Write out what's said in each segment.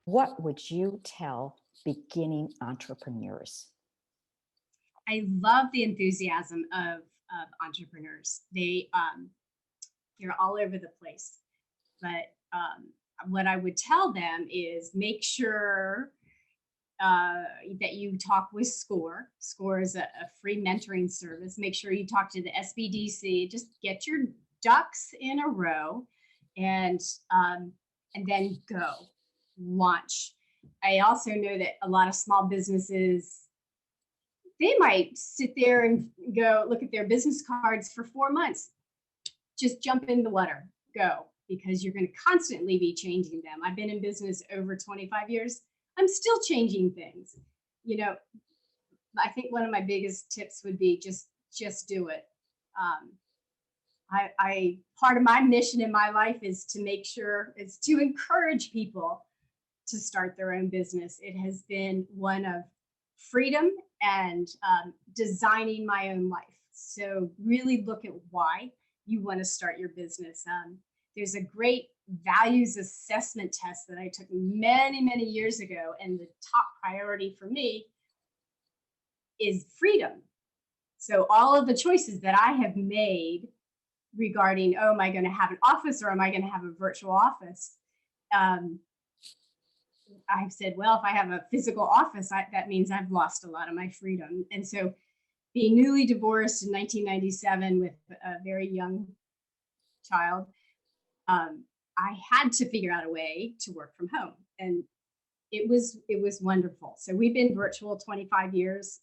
What would you tell beginning entrepreneurs? I love the enthusiasm of entrepreneurs. They're all over the place. But what I would tell them is make sure that you talk with SCORE. SCORE is a free mentoring service. Make sure you talk to the SBDC. Just get your ducks in a row, and then go launch. I also know that a lot of small businesses, they might sit there and go look at their business cards for 4 months. Just jump in the water, go, because you're going to constantly be changing them. I've been in business over 25 years. I'm still changing things. You know, I think one of my biggest tips would be just do it. I part of my mission in my life is to encourage people to start their own business. It has been one of freedom and designing my own life. So really look at why you want to start your business. There's a great values assessment test that I took many, many years ago. And the top priority for me is freedom. So all of the choices that I have made regarding, oh, am I going to have an office or am I going to have a virtual office? I've said, well, if I have a physical office, that means I've lost a lot of my freedom. And so being newly divorced in 1997 with a very young child, I had to figure out a way to work from home, and it was wonderful. So we've been virtual 25 years.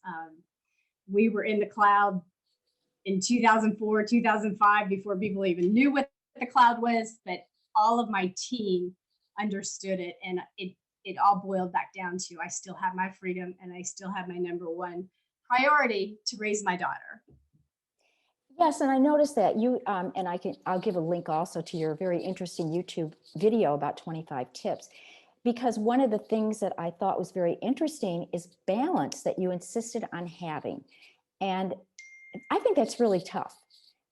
We were in the cloud in 2004, 2005, before people even knew what the cloud was, but all of my team understood it, and it all boiled back down to I still have my freedom and I still have my number one priority to raise my daughter. Yes, and I noticed that you, and I'll give a link also to your very interesting YouTube video about 25 tips, because one of the things that I thought was very interesting is balance that you insisted on having. And I think that's really tough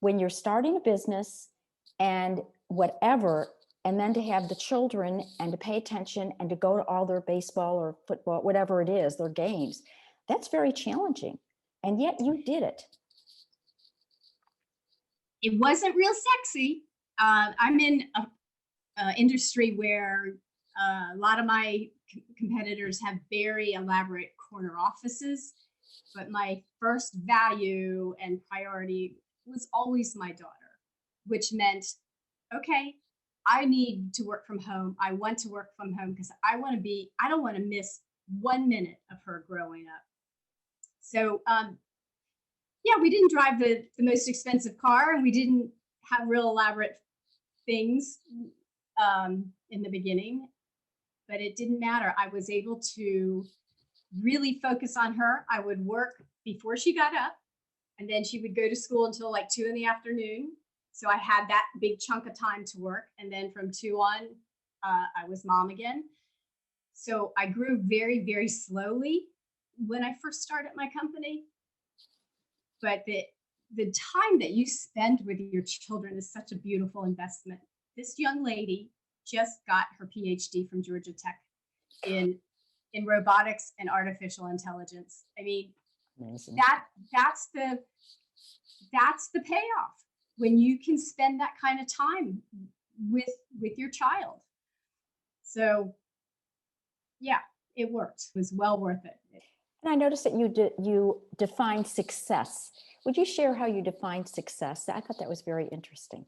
when you're starting a business and whatever, and then to have the children and to pay attention and to go to all their baseball or football, whatever it is, their games. That's very challenging. And yet you did it. It wasn't real sexy. I'm in an industry where a lot of my competitors have very elaborate corner offices, but my first value and priority was always my daughter, which meant, okay, I need to work from home. I want to work from home because I don't want to miss 1 minute of her growing up. So, yeah, we didn't drive the most expensive car, and we didn't have real elaborate things in the beginning, but it didn't matter. I was able to really focus on her. I would work before she got up, and then she would go to school until like 2 in the afternoon. So I had that big chunk of time to work. And then from 2 on, I was mom again. So I grew very, very slowly when I first started my company. But the time that you spend with your children is such a beautiful investment. This young lady just got her PhD from Georgia Tech in robotics and artificial intelligence. I mean, amazing. That's the payoff when you can spend that kind of time with your child. So yeah, it worked. It was well worth it. And I noticed that you defined success. Would you share how you defined success? I thought that was very interesting.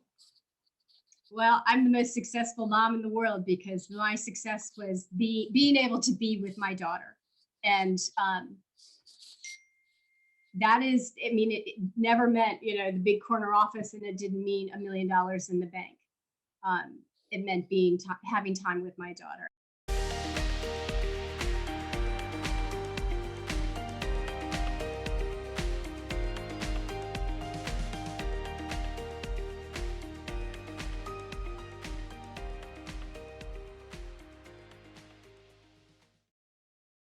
Well, I'm the most successful mom in the world because my success was being able to be with my daughter. And that is, I mean, it never meant, the big corner office, and it didn't mean $1 million in the bank. It meant having time with my daughter.